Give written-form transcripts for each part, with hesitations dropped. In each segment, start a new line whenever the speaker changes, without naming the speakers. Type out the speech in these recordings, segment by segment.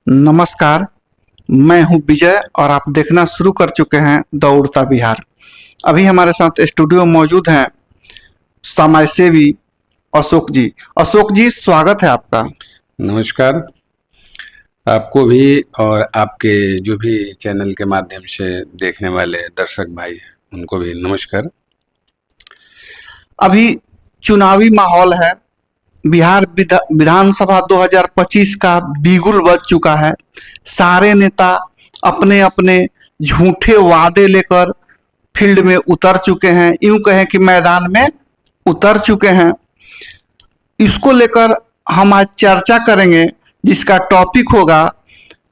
नमस्कार। मैं हूं विजय और आप देखना शुरू कर चुके हैं द उड़ता बिहार। अभी हमारे साथ स्टूडियो मौजूद हैं समाज सेवी अशोक जी। अशोक जी, स्वागत है आपका।
नमस्कार। आपको भी और आपके जो भी चैनल के माध्यम से देखने वाले दर्शक भाई हैं उनको भी नमस्कार।
अभी चुनावी माहौल है। बिहार विधानसभा 2025 का बिगुल बज चुका है। सारे नेता अपने अपने झूठे वादे लेकर फील्ड में उतर चुके हैं, यूं कहें कि मैदान में उतर चुके हैं। इसको लेकर हम आज चर्चा करेंगे, जिसका टॉपिक होगा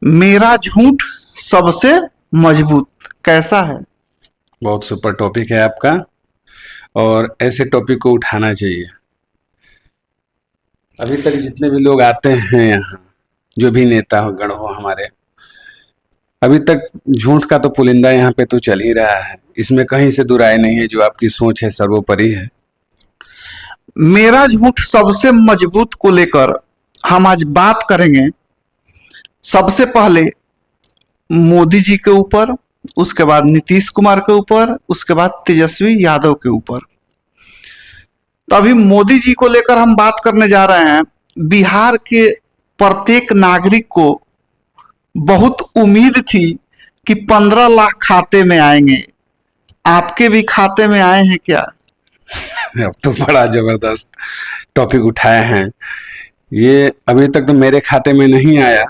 मेरा झूठ सबसे मजबूत। कैसा है?
बहुत सुपर टॉपिक है आपका और ऐसे टॉपिक को उठाना चाहिए। अभी तक जितने भी लोग आते हैं यहाँ, जो भी नेता हो गण हो हमारे, अभी तक झूठ का तो पुलिंदा यहाँ पे तो चल ही रहा है। इसमें कहीं से दो राय नहीं है। जो आपकी सोच है सर्वोपरि है।
मेरा झूठ सबसे मजबूत को लेकर हम आज बात करेंगे। सबसे पहले मोदी जी के ऊपर, उसके बाद नीतीश कुमार के ऊपर, उसके बाद तेजस्वी यादव के ऊपर। तो अभी मोदी जी को लेकर हम बात करने जा रहे हैं। बिहार के प्रत्येक नागरिक को बहुत उम्मीद थी कि 15 लाख खाते में आएंगे। आपके भी खाते में आए हैं क्या?
अब तो बड़ा जबरदस्त टॉपिक उठाए हैं। ये अभी तक तो मेरे खाते में नहीं आया।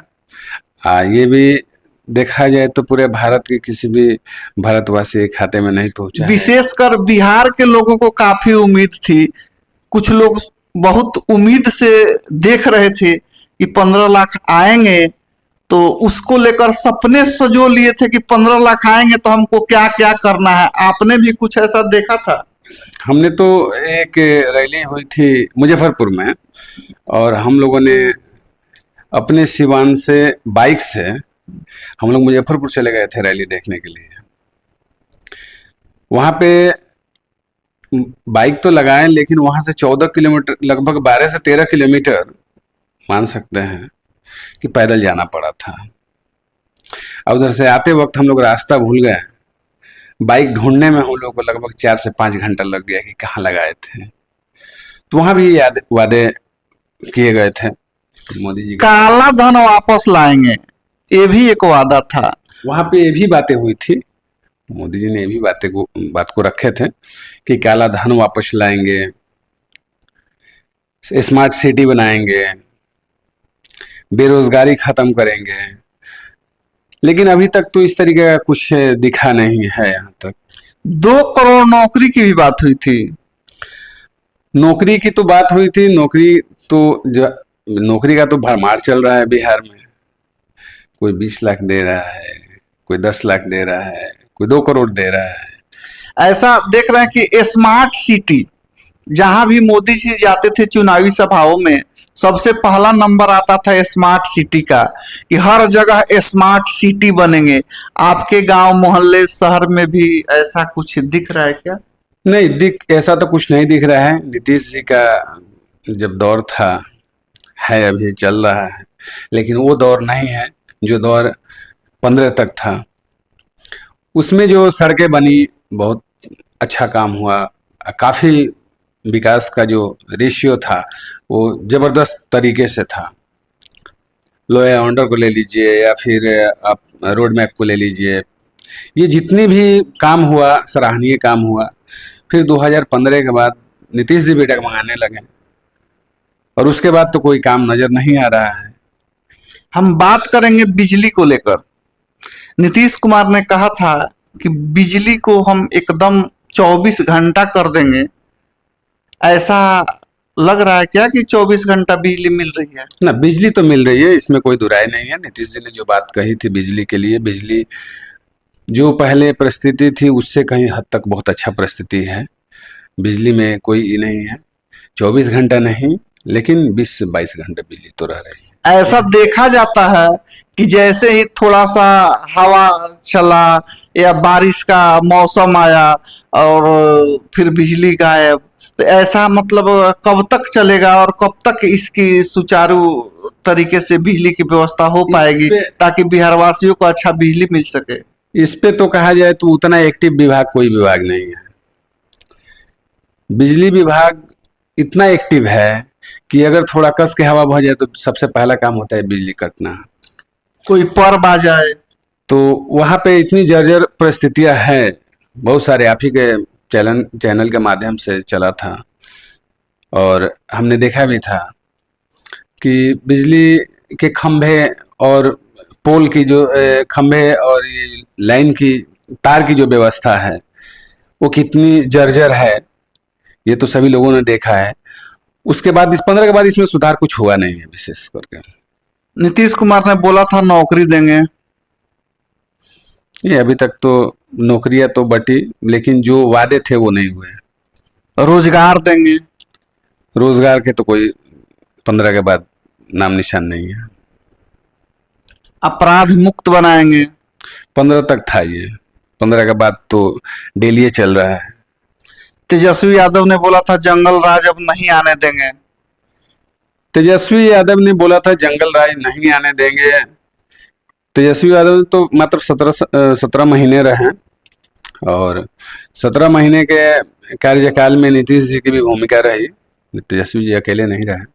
ये भी देखा जाए तो पूरे भारत के किसी भी भारतवासी के खाते में नहीं पहुंचा है।
विशेषकर बिहार के लोगों को काफी उम्मीद थी। कुछ लोग बहुत उम्मीद से देख रहे थे कि 15 लाख आएंगे, तो उसको लेकर सपने सजो लिए थे कि 15 लाख आएंगे तो हमको क्या क्या करना है। आपने भी कुछ ऐसा देखा था?
हमने तो एक रैली हुई थी मुजफ्फरपुर में और हम लोगों ने अपने सिवान से बाइक से हम लोग मुजफ्फरपुर चले गए थे रैली देखने के लिए। वहाँ पे बाइक तो लगाए, लेकिन वहाँ से 14 किलोमीटर, लगभग 12 से 13 किलोमीटर मान सकते हैं कि पैदल जाना पड़ा था। और उधर से आते वक्त हम लोग रास्ता भूल गए। बाइक ढूंढने में हम लोग को लगभग 4 से 5 घंटा लग गया कि कहाँ लगाए थे। तो वहाँ भी वादे किए गए थे मोदी जी।
काला धन वापस लाएंगे, ये भी एक वादा था।
वहाँ पे ये भी बातें हुई थी। मोदी जी ने ये भी बात को रखे थे कि काला धन वापस लाएंगे, स्मार्ट सिटी बनाएंगे, बेरोजगारी खत्म करेंगे। लेकिन अभी तक तो इस तरीके का कुछ दिखा नहीं है। यहाँ तक
2 करोड़ नौकरी की भी बात हुई थी।
नौकरी की तो बात हुई थी। नौकरी का तो भरमार चल रहा है बिहार में। कोई 20 लाख दे रहा है, कोई 10 लाख दे रहा है, कोई 2 करोड़ दे रहा है।
ऐसा देख रहे हैं कि स्मार्ट सिटी, जहां भी मोदी जी जाते थे चुनावी सभाओं में, सबसे पहला नंबर आता था स्मार्ट सिटी का, कि हर जगह स्मार्ट सिटी बनेंगे। आपके गांव, मोहल्ले, शहर में भी ऐसा कुछ दिख रहा है क्या?
नहीं, ऐसा तो कुछ नहीं दिख रहा है। नीतीश जी का जब दौर था, है अभी चल रहा है, लेकिन वो दौर नहीं है जो दौर 15 तक था। उसमें जो सड़कें बनी, बहुत अच्छा काम हुआ। काफ़ी विकास का जो रेशियो था वो ज़बरदस्त तरीके से था। लॉ एंड ऑर्डर को ले लीजिए या फिर आप रोड मैप को ले लीजिए, ये जितनी भी काम हुआ सराहनीय काम हुआ। फिर 2015 के बाद नीतीश जी भी डगमगाने लगे और उसके बाद तो कोई काम नजर नहीं आ रहा है।
हम बात करेंगे बिजली को लेकर। नीतीश कुमार ने कहा था कि बिजली को हम एकदम 24 घंटा कर देंगे। ऐसा लग रहा है क्या कि 24 घंटा बिजली मिल रही है?
ना, बिजली तो मिल रही है, इसमें कोई दुराय नहीं है। नीतीश जी ने जो बात कही थी बिजली के लिए, बिजली जो पहले परिस्थिति थी उससे कहीं हद तक बहुत अच्छा परिस्थिति है। बिजली में कोई नहीं है, 24 घंटा नहीं, लेकिन 20 से 22 घंटे बिजली तो रह रही है।
ऐसा देखा जाता है कि जैसे ही थोड़ा सा हवा चला या बारिश का मौसम आया और फिर बिजली गायब। तो ऐसा मतलब कब तक चलेगा और कब तक इसकी सुचारू तरीके से बिजली की व्यवस्था हो पाएगी ताकि बिहार वासियों को अच्छा बिजली मिल सके?
इस पे तो कहा जाए तो उतना एक्टिव विभाग कोई विभाग नहीं है। बिजली विभाग इतना एक्टिव है कि अगर थोड़ा कस के हवा बह जाए तो सबसे पहला काम होता है बिजली कटना।
कोई पर्व आ जाए
तो वहां पे इतनी जर्जर परिस्थितियां हैं। बहुत सारे आप ही के चैनल के माध्यम से चला था और हमने देखा भी था कि बिजली के खंभे और पोल की जो खंभे और ये लाइन की तार की जो व्यवस्था है वो कितनी जर्जर है, ये तो सभी लोगों ने देखा है। उसके बाद इस 15 के बाद इसमें सुधार कुछ हुआ नहीं है विशेष करके।
नीतीश कुमार ने बोला था नौकरी देंगे,
ये अभी तक तो नौकरियां तो बटी, लेकिन जो वादे थे वो नहीं हुए।
रोजगार देंगे,
रोजगार के तो कोई 15 के बाद नाम निशान नहीं है।
अपराध मुक्त बनाएंगे,
15 तक था ये, 15 के बाद तो डेली चल रहा है।
तेजस्वी यादव ने बोला था जंगल राज अब नहीं आने देंगे,
तेजस्वी यादव ने बोला था जंगल राज नहीं आने देंगे। तेजस्वी यादव तो मात्र 17 महीने रहे और 17 महीने के कार्यकाल में नीतीश जी की भी भूमिका रही, तेजस्वी जी अकेले नहीं रहे।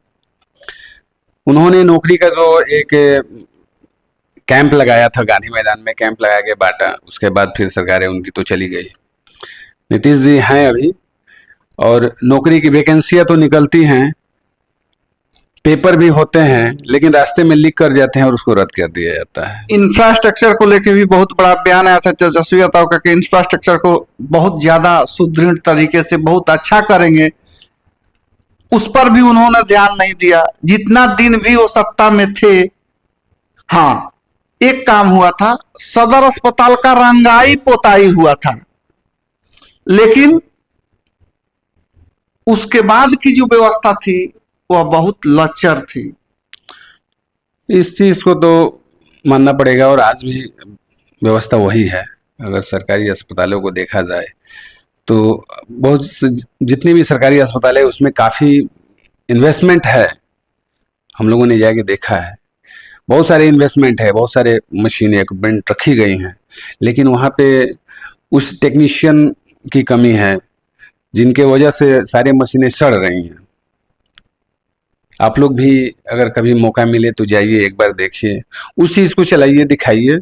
उन्होंने नौकरी का जो एक कैंप लगाया था, गांधी मैदान में कैंप लगा के बांटा, उसके बाद फिर सरकारें उनकी तो चली गई। नीतीश जी हैं अभी और नौकरी की वैकेंसियां तो निकलती हैं, पेपर भी होते हैं, लेकिन रास्ते में लीक कर जाते हैं और उसको रद्द कर दिया जाता है।
इंफ्रास्ट्रक्चर को लेकर भी बहुत बड़ा बयान आया था तेजस्वी यादव का कि इंफ्रास्ट्रक्चर को बहुत ज्यादा सुदृढ़ तरीके से बहुत अच्छा करेंगे। उस पर भी उन्होंने ध्यान नहीं दिया जितना दिन भी वो सत्ता में थे। हाँ, एक काम हुआ था, सदर अस्पताल का रंगाई पोताई हुआ था, लेकिन उसके बाद की जो व्यवस्था थी वह बहुत लचर थी।
इस चीज को तो मानना पड़ेगा और आज भी व्यवस्था वही है। अगर सरकारी अस्पतालों को देखा जाए तो जितनी भी सरकारी अस्पताल है उसमें काफी इन्वेस्टमेंट है। हम लोगों ने जाके देखा है, बहुत सारे इन्वेस्टमेंट है, बहुत सारे मशीनें इक्विपमेंट रखी गई हैं, लेकिन वहाँ पे उस टेक्नीशियन की कमी है जिनके वजह से सारी मशीनें सड़ रही हैं। आप लोग भी अगर कभी मौका मिले तो जाइए, एक बार देखिए, उस चीज को चलाइए, दिखाइए।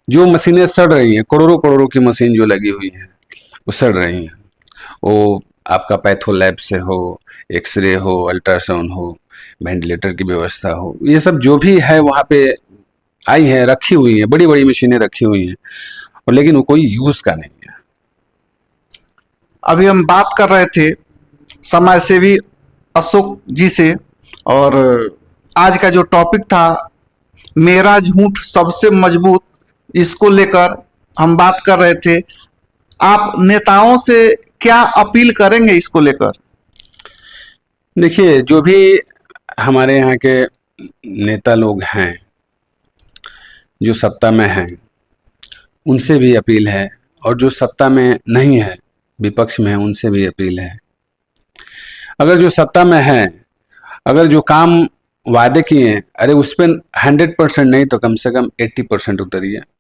जो मशीनें सड़ रही हैं, करोड़ों करोड़ों की मशीन जो लगी हुई हैं वो सड़ रही हैं। वो आपका पैथो लैब से हो, एक्सरे हो, अल्ट्रासाउंड हो, वेंटिलेटर की व्यवस्था हो, ये सब जो भी है वहाँ पे आई है, रखी हुई है, बड़ी बड़ी मशीनें रखी हुई हैं, और लेकिन वो कोई यूज का नहीं है।
अभी हम बात कर रहे थे समाज सेवी अशोक जी से, और आज का जो टॉपिक था मेरा झूठ सबसे मजबूत, इसको लेकर हम बात कर रहे थे। आप नेताओं से क्या अपील करेंगे इसको लेकर?
देखिए, जो भी हमारे यहाँ के नेता लोग हैं जो सत्ता में हैं, उनसे भी अपील है, और जो सत्ता में नहीं है, विपक्ष में है, उनसे भी अपील है। अगर जो सत्ता में है, अगर जो काम वादे किए हैं, अरे उस पर 100% नहीं तो कम से कम 80% उतरिए।